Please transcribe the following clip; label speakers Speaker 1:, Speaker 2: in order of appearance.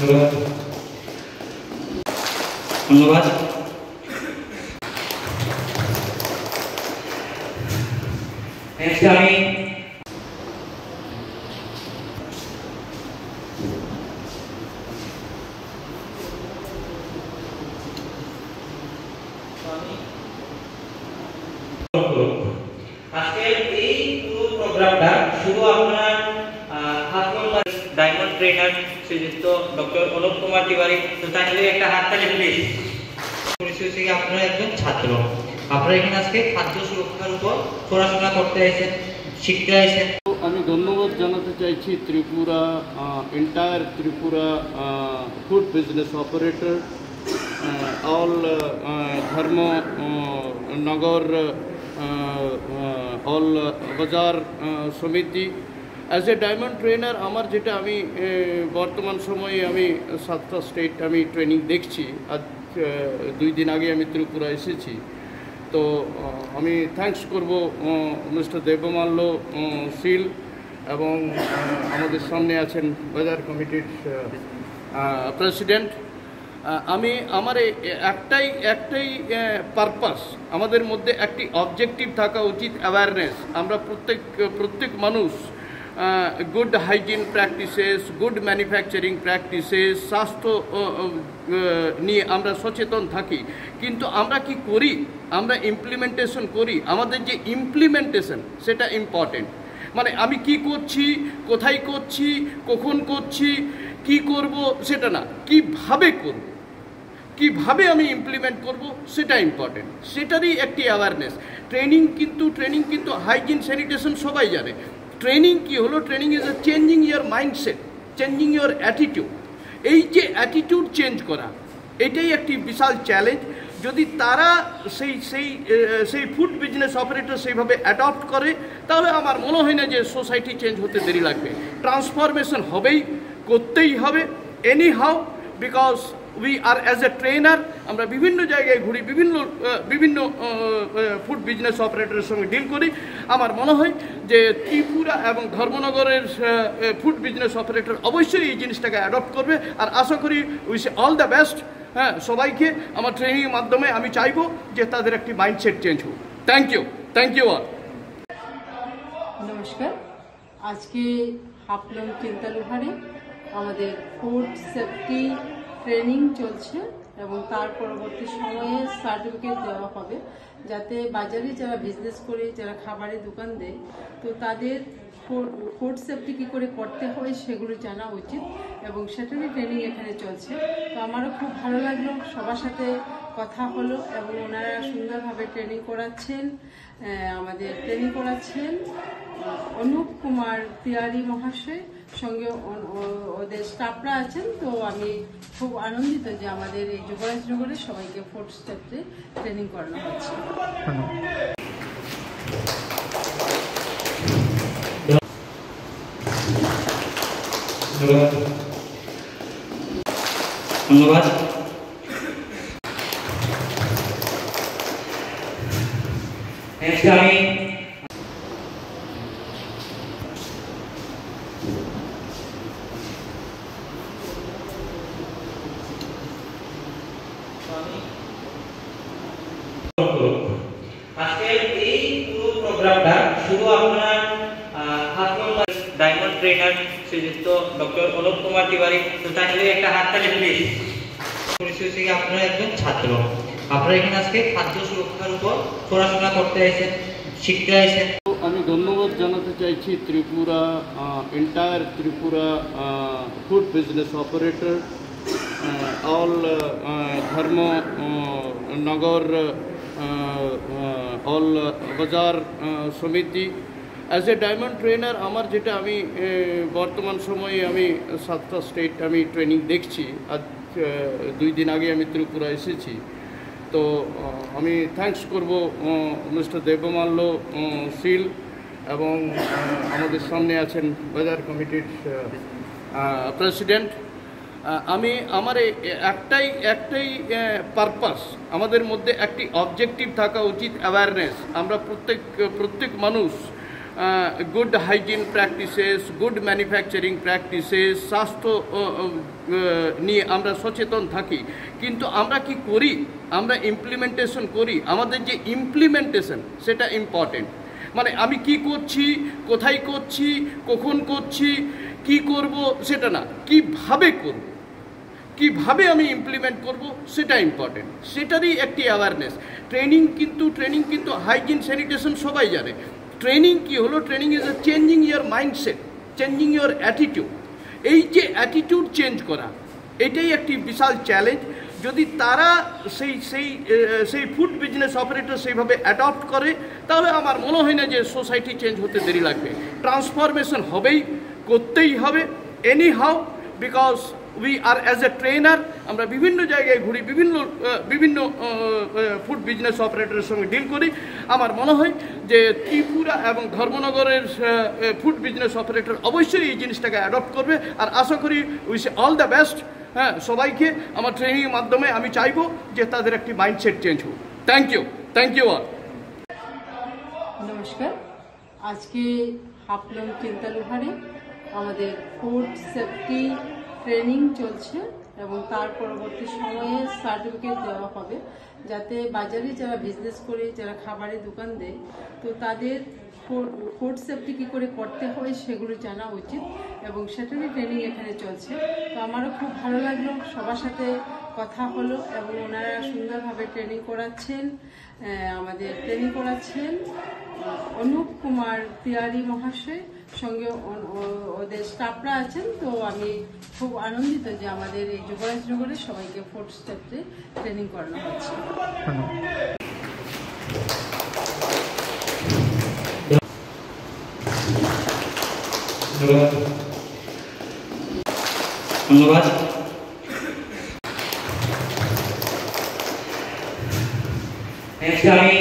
Speaker 1: ধন্যবাদ। নেক্সট আমি আজকের এই পুরো প্রোগ্রামটা শুধু আপনার ডায়মন্ড ট্রেনার শ্রীযুক্ত ডক্টর অনুপ কুমার তিওয়ারি, তো তাহলে একটা হাততালি প্লিজ। পরিচয় থেকে আপনারা একজন ছাত্র, আপনারা এখানে আজকে খাদ্য সুরক্ষার উপর পড়াশোনা করতে এসেছেন, শিখতে এসেছেন।
Speaker 2: আমি ধন্যবাদ জানাতে চাইছি Tripura entire Tripura food business operator, all ধর্ম নগর, অল বাজার সমিতি। অ্যাজ এ ডায়মন্ড ট্রেনার আমার যেটা আমি বর্তমান সময়ে আমি 7টা স্টেট আমি ট্রেনিং দেখছি। আজ 2 দিন আগে আমি ত্রিপুরা এসেছি। তো আমি থ্যাঙ্কস করব মিস্টার দেবমাল্য শীল এবং আমাদের সামনে আছেন বাজার কমিটির প্রেসিডেন্ট। আমার একটাই পারপাস, আমাদের মধ্যে একটি অবজেক্টিভ থাকা উচিত, অ্যাওয়ারনেস। আমরা প্রত্যেক মানুষ good hygiene practices, good manufacturing practices, স্বাস্থ্য নিয়ে আমরা সচেতন থাকি, কিন্তু আমরা কি করি? আমরা ইমপ্লিমেন্টেশন করি। আমাদের যে ইমপ্লিমেন্টেশন সেটা ইম্পর্টেন্ট। মানে আমি কি করছি, কোথায় করছি, কখন করছি, কি করব সেটা না, কিভাবে করব, কিভাবে আমি ইমপ্লিমেন্ট করব সেটা ইম্পর্টেন্ট। সেটারই একটি অ্যাওয়ারনেস। ট্রেনিং কিন্তু হাইজিন স্যানিটেশন সবাই জানে। ট্রেনিং কি হলো? Training is a changing your mindset, changing your attitude. এই যে অ্যাটিটিউড চেঞ্জ করা, এটাই একটি বিশাল চ্যালেঞ্জ। যদি তারা সেই ফুড বিজনেস অপারেটর সেইভাবে অ্যাডপ্ট করে, তাহলে আমার মনে হয় না যে সোসাইটি চেঞ্জ হতে দেরি লাগবে। ট্রান্সফরমেশন করতেই হবে any how, because we are as a trainer আমরা বিভিন্ন জায়গায় ঘুরি, বিভিন্ন ফুড বিজনেস অপারেটরের সঙ্গে ডিল করি। আমার মনে হয় যে ত্রিপুরা এবং ধর্মনগরের ফুড বিজনেস অপারেটর অবশ্যই এই জিনিসটাকে অ্যাডপ্ট করবে। আর আশা করি উইশ অল দ্য বেস্ট। হ্যাঁ, সবাইকে আমার ট্রেনিংয়ের মাধ্যমে আমি চাইবো যে তাদের একটি মাইন্ডসেট চেঞ্জ হোক। Thank you all.
Speaker 3: নমস্কার। আজকে হাফলং চিন্তালুহারে আমাদের ফুড সেফটি ট্রেনিং চলছে এবং তার পরবর্তী সময়ে সার্টিফিকেট দেওয়া হবে, যাতে বাজারে যারা বিজনেস করে, যারা খাবারের দোকান দেয়, তো তাদের ফুড সেফটি কী করে করতে হয় সেগুলো জানা উচিত, এবং সেটারই ট্রেনিং এখানে চলছে। তো আমারও খুব ভালো লাগলো, সবার সাথে কথা হলো এবং ওনারা সুন্দরভাবে ট্রেনিং করাচ্ছেন। আমাদের ট্রেনিং করাচ্ছেন অনুপ কুমার তিওয়ারি মহাশয়, সঙ্গে ওদের স্টাফরা আছেন। তো আমি খুব আনন্দিত যে আমাদের এই যুবরাজনগরে সবাইকে ফুড সেফটি ট্রেনিং করানো হচ্ছে।
Speaker 1: ধন্যবাদ। নেক্সট আমি আজকের এই পুরো প্রোগ্রামটা শুধু আপনার ডায়মন্ড ট্রেনার শ্রীযুক্ত ডক্টর অনুপ কুমার তিওয়ারি, তো তাহলে একটা হাততালি প্লিজ। পরিচয় থেকে আপনারা একজন ছাত্র, আপনারা এখানে আজকে খাদ্য সুরক্ষার উপর পড়াশোনা করতে এসেছেন, শিখতে এসেছেন।
Speaker 2: আমি ধন্যবাদ জানাতে চাইছি Tripura entire Tripura food business operator, all ধর্ম নগর, অল বাজার সমিতি। অ্যাজ এ ডায়মন্ড ট্রেনার আমার যেটা আমি বর্তমান সময়ে আমি 7টা স্টেট আমি ট্রেনিং দেখছি। আজ 2 দিন আগে আমি ত্রিপুরা এসেছি। তো আমি থ্যাঙ্কস করব মিস্টার দেবমাল্য শীল এবং আমাদের সামনে আছেন বাজার কমিটির প্রেসিডেন্ট। আমার একটাই পারপাস, আমাদের মধ্যে একটি অবজেক্টিভ থাকা উচিত, অ্যাওয়ারনেস। আমরা প্রত্যেক মানুষ good hygiene practices, good manufacturing practices, স্বাস্থ্য নিয়ে আমরা সচেতন থাকি, কিন্তু আমরা কি করি? আমরা ইমপ্লিমেন্টেশন করি। আমাদের যে ইমপ্লিমেন্টেশন সেটা ইম্পর্টেন্ট। মানে আমি কি করছি, কোথায় করছি, কখন করছি, কি করব সেটা না, কিভাবে করব, কিভাবে আমি ইমপ্লিমেন্ট করব সেটা ইম্পর্টেন্ট। সেটারই একটি অ্যাওয়ারনেস। ট্রেনিং কিন্তু হাইজিন স্যানিটেশন সবাই জানে। ট্রেনিং কি হলো? Training is a changing your mindset, changing your attitude. এই যে অ্যাটিটিউড চেঞ্জ করা, এটাই একটি বিশাল চ্যালেঞ্জ। যদি তারা সেই ফুড বিজনেস অপারেটর সেইভাবে অ্যাডপ্ট করে, তাহলে আমার মনে হয় না যে সোসাইটি চেঞ্জ হতে দেরি লাগবে। ট্রান্সফরমেশন হবেই, করতেই হবে any how, because we are as a trainer আমরা বিভিন্ন জায়গায় ঘুরি, বিভিন্ন ফুড বিজনেস অপারেটরের সঙ্গে ডিল করি। আমার মনে হয় যে ত্রিপুরা এবং ধর্মনগরের ফুড বিজনেস অপারেটর অবশ্যই এই জিনিসটাকে অ্যাডপ্ট করবে। আর আশা করি উইশ অল দ্য বেস্ট। হ্যাঁ, সবাইকে আমার ট্রেনিংয়ের মাধ্যমে আমি চাইবো যে তাদের একটি মাইন্ডসেট চেঞ্জ হোক। Thank you all.
Speaker 3: নমস্কার। আজকে হাফলং চিন্তালুহারে আমাদের ফুড সেফটি ট্রেনিং চলছে এবং তার পরবর্তী সময়ে সার্টিফিকেট দেওয়া হবে, যাতে বাজারে যারা বিজনেস করে, যারা খাবারের দোকান দেয়, তো তাদের ফুড সেফটি কী করে করতে হয় সেগুলো জানা উচিত, এবং সেটারই ট্রেনিং এখানে চলছে। তো আমারও খুব ভালো লাগলো, সবার সাথে কথা হলো এবং ওনারা সুন্দরভাবে ট্রেনিং করাচ্ছেন। আমাদের ট্রেনিং করাচ্ছেন অনুপ কুমার তিওয়ারি মহাশয়, সঙ্গে ওদের স্টাফরা আছেন। তো আমি খুব আনন্দিত যে আমাদের এই যুবরাজনগরে সবাইকে ফুড সেফটি ট্রেনিং করানো হচ্ছে।
Speaker 1: ধন্যবাদ। নেক্সট আমি